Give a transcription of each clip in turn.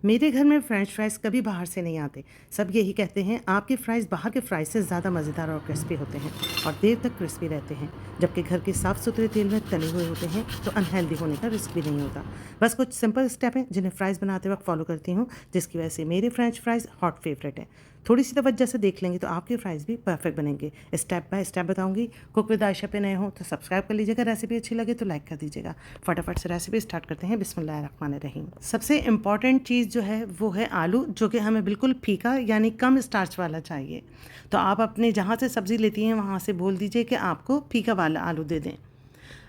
मेरे घर में फ्रेंच फ्राइज़ कभी बाहर से नहीं आते। सब यही कहते हैं आपके फ्राइज़ बाहर के फ्राइज़ से ज़्यादा मज़ेदार और क्रिस्पी होते हैं और देर तक क्रिस्पी रहते हैं। जबकि घर के साफ़ सुथरे तेल में तले हुए होते हैं तो अनहेल्दी होने का रिस्क भी नहीं होता। बस कुछ सिंपल स्टेप हैं जिन्हें फ्राइज़ बनाते वक्त फ़ॉलो करती हूँ, जिसकी वजह से मेरे फ्रेंच फ्राइज़ हॉट फेवरेट हैं। थोड़ी सी तवज्जो से देख लेंगे तो आपके फ्राइज़ भी परफेक्ट बनेंगे। स्टेप बाय स्टेप बताऊंगी। कुक विद आयशा पे नए हो तो सब्सक्राइब कर लीजिएगा, रेसिपी अच्छी लगे तो लाइक कर दीजिएगा। फटाफट से रेसिपी स्टार्ट करते हैं। बिस्मिल्लाहिर्रहमानिर्रहीम। सबसे इम्पॉर्टेंट चीज़ जो है वो है आलू, जो कि हमें बिल्कुल फीका यानी कम स्टार्च वाला चाहिए। तो आप अपने जहाँ से सब्ज़ी लेती हैं वहाँ से बोल दीजिए कि आपको फीका वाला आलू दे दें।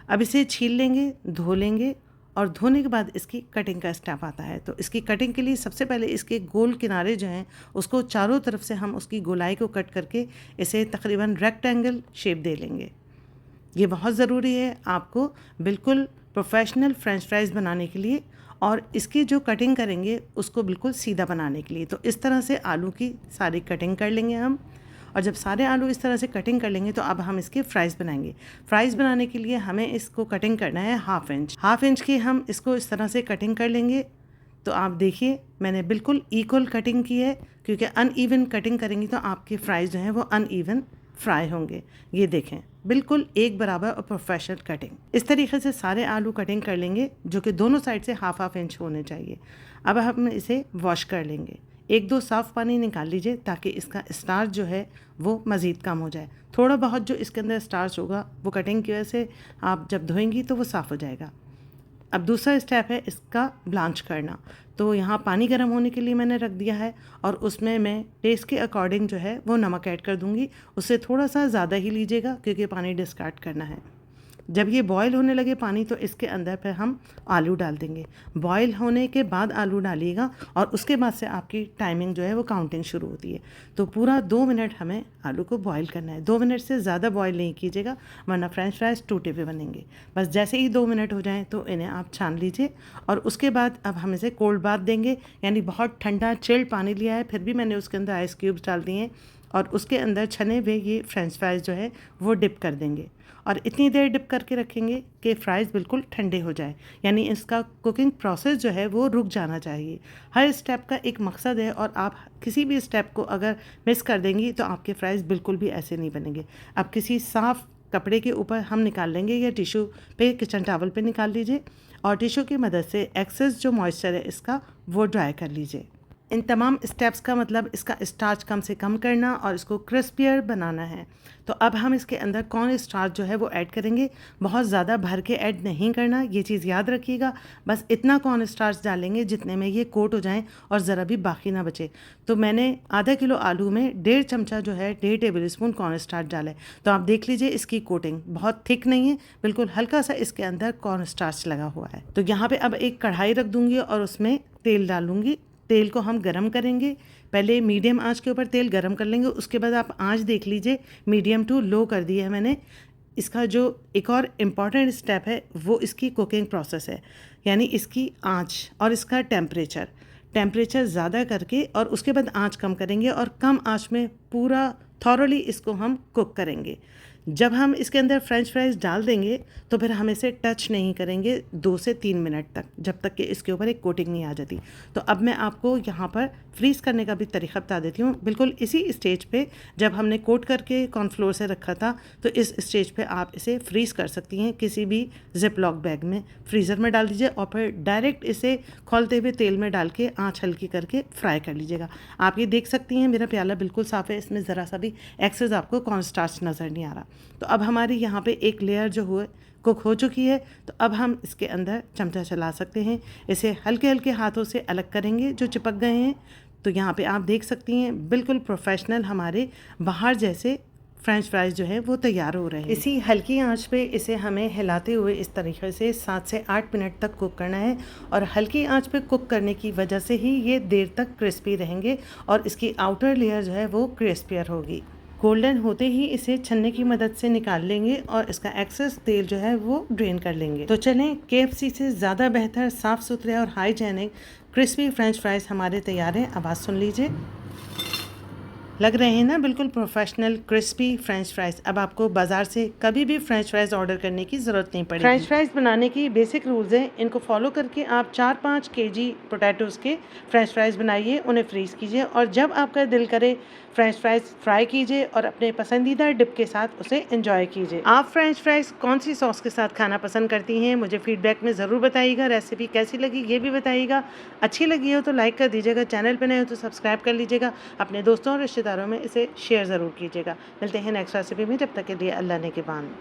अब इसे छील लेंगे, धो लेंगे और धोने के बाद इसकी कटिंग का स्टेप आता है। तो इसकी कटिंग के लिए सबसे पहले इसके गोल किनारे जो हैं उसको चारों तरफ से हम उसकी गोलाई को कट करके इसे तकरीबन रेक्टेंगल शेप दे लेंगे। ये बहुत ज़रूरी है आपको बिल्कुल प्रोफेशनल फ्रेंच फ्राइज़ बनाने के लिए और इसकी जो कटिंग करेंगे उसको बिल्कुल सीधा बनाने के लिए। तो इस तरह से आलू की सारी कटिंग कर लेंगे हम। और जब सारे आलू इस तरह से कटिंग कर लेंगे तो अब हम इसके फ्राइज़ बनाएंगे। फ्राइज़ बनाने के लिए हमें इसको कटिंग करना है हाफ इंच की हम इसको इस तरह से कटिंग कर लेंगे। तो आप देखिए मैंने बिल्कुल इक्वल कटिंग की है, क्योंकि अनइवन कटिंग करेंगी तो आपके फ्राइज़ जो हैं वो अनइवन फ्राई होंगे। ये देखें बिल्कुल एक बराबर और प्रोफेशनल कटिंग। इस तरीके से सारे आलू कटिंग कर लेंगे जो कि दोनों साइड से हाफ इंच होने चाहिए। अब हम इसे वॉश कर लेंगे। एक दो साफ़ पानी निकाल लीजिए ताकि इसका स्टार्च जो है वो मज़ीद कम हो जाए। थोड़ा बहुत जो इसके अंदर स्टार्च होगा वो कटिंग की वजह से आप जब धोएंगी तो वो साफ़ हो जाएगा। अब दूसरा स्टेप है इसका ब्लांच करना। तो यहाँ पानी गर्म होने के लिए मैंने रख दिया है और उसमें मैं टेस्ट के अकॉर्डिंग जो है वो नमक ऐड कर दूँगी। उससे थोड़ा सा ज़्यादा ही लीजिएगा क्योंकि पानी डिस्कार्ड करना है। जब ये बॉईल होने लगे पानी तो इसके अंदर फिर हम आलू डाल देंगे। बॉईल होने के बाद आलू डालिएगा और उसके बाद से आपकी टाइमिंग जो है वो काउंटिंग शुरू होती है। तो पूरा 2 मिनट हमें आलू को बॉईल करना है। 2 मिनट से ज़्यादा बॉईल नहीं कीजिएगा वरना फ्रेंच फ्राइज़ टूटे हुए बनेंगे। बस जैसे ही 2 मिनट हो जाएँ तो इन्हें आप छान लीजिए और उसके बाद अब हम इसे कोल्ड बाथ देंगे, यानी बहुत ठंडा चिल्ड पानी लिया है फिर भी मैंने उसके अंदर आइस क्यूब्स डाल दिए हैं और उसके अंदर छने हुए ये फ्रेंच फ्राइज़ जो है वो डिप कर देंगे और इतनी देर डिप करके रखेंगे कि फ़्राइज़ बिल्कुल ठंडे हो जाए, यानी इसका कुकिंग प्रोसेस जो है वो रुक जाना चाहिए। हर स्टेप का एक मकसद है और आप किसी भी स्टेप को अगर मिस कर देंगी तो आपके फ़्राइज़ बिल्कुल भी ऐसे नहीं बनेंगे। अब किसी साफ़ कपड़े के ऊपर हम निकाल लेंगे या टिश्यू पे, किचन टॉवल पे निकाल लीजिए और टिश्यू की मदद से एक्सेस जो मॉइस्चर है इसका वो ड्राई कर लीजिए। इन तमाम स्टेप्स का मतलब इसका स्टार्च कम से कम करना और इसको क्रिस्पियर बनाना है। तो अब हम इसके अंदर कॉर्न स्टार्च जो है वो ऐड करेंगे। बहुत ज़्यादा भर के ऐड नहीं करना, ये चीज़ याद रखिएगा। बस इतना कॉर्न स्टार्च डालेंगे जितने में ये कोट हो जाएं और ज़रा भी बाकी ना बचे। तो मैंने आधा किलो आलू में 1.5 चमचा जो है 1.5 टेबल स्पून कॉर्न स्टार्च डाला है। तो आप देख लीजिए इसकी कोटिंग बहुत थिक नहीं है, बिल्कुल हल्का सा इसके अंदर कॉर्न स्टार्च लगा हुआ है। तो यहाँ पर अब एक कढ़ाई रख दूँगी और उसमें तेल डालूँगी। तेल को हम गरम करेंगे। पहले मीडियम आंच के ऊपर तेल गरम कर लेंगे, उसके बाद आप आंच देख लीजिए, मीडियम टू लो कर दी है मैंने। इसका जो एक और इम्पॉर्टेंट स्टेप है वो इसकी कुकिंग प्रोसेस है, यानी इसकी आंच और इसका टेम्परेचर ज़्यादा करके और उसके बाद आंच कम करेंगे और कम आंच में पूरा थॉरली इसको हम कुक करेंगे। जब हम इसके अंदर फ्रेंच फ्राइज़ डाल देंगे तो फिर हम इसे टच नहीं करेंगे 2 से 3 मिनट तक, जब तक कि इसके ऊपर एक कोटिंग नहीं आ जाती। तो अब मैं आपको यहाँ पर फ्रीज़ करने का भी तरीका बता देती हूँ। बिल्कुल इसी स्टेज पे जब हमने कोट करके कॉर्नफ्लोर से रखा था तो इस स्टेज पे आप इसे फ्रीज़ कर सकती हैं। किसी भी जिप लॉक बैग में फ्रीज़र में डाल दीजिए और फिर डायरेक्ट इसे खौलते हुए तेल में डाल के आँच हल्की करके फ्राई कर लीजिएगा। आप ये देख सकती हैं मेरा प्याला बिल्कुल साफ़ है, इसमें ज़रा सा भी एक्सेस आपको कॉर्न स्टार्च नज़र नहीं आ रहा। तो अब हमारी यहाँ पे एक लेयर जो हुए कुक हो चुकी है। तो अब हम इसके अंदर चमचा चला सकते हैं, इसे हल्के हल्के हाथों से अलग करेंगे जो चिपक गए हैं। तो यहाँ पे आप देख सकती हैं बिल्कुल प्रोफेशनल हमारे बाहर जैसे फ्रेंच फ्राइज़ जो है वो तैयार हो रहे हैं। इसी हल्की आंच पे इसे हमें हिलाते हुए इस तरीके से 7 से 8 मिनट तक कुक करना है और हल्की आंच पे कुक करने की वजह से ही ये देर तक क्रिस्पी रहेंगे और इसकी आउटर लेयर जो है वो क्रिस्पियर होगी। गोल्डन होते ही इसे छन्ने की मदद से निकाल लेंगे और इसका एक्सेस तेल जो है वो ड्रेन कर लेंगे। तो चलें, KFC से ज़्यादा बेहतर साफ़ सुथरे और हाइजेनिक क्रिस्पी फ्रेंच फ्राइज़ हमारे तैयार हैं। आवाज़ सुन लीजिए। लग रहे हैं ना बिल्कुल प्रोफेशनल क्रिस्पी फ्रेंच फ्राइज। अब आपको बाज़ार से कभी भी फ्रेंच फ्राइज ऑर्डर करने की ज़रूरत नहीं पड़ेगी। फ्रेंच फ्राइज बनाने की बेसिक रूल्स हैं, इनको फॉलो करके आप 4-5 केजी पोटैटोज़ के फ्रेंच फ्राइज बनाइए, उन्हें फ्रीज़ कीजिए और जब आपका दिल करे फ्रेंच फ्राइज फ्राई कीजिए और अपने पसंदीदा डिप के साथ उसे एंजॉय कीजिए। आप फ्रेंच फ्राइज कौन सी सॉस के साथ खाना पसंद करती हैं, मुझे फीडबैक में ज़रूर बताइएगा। रेसिपी कैसी लगी ये भी बताइएगा। अच्छी लगी हो तो लाइक कर दीजिएगा, चैनल पर नए हो तो सब्सक्राइब कर लीजिएगा, अपने दोस्तों और रिश्तेदारों में इसे शेयर ज़रूर कीजिएगा। मिलते हैं नेक्स्ट रेसिपी में, जब तक के लिए अल्लाह ने के बान।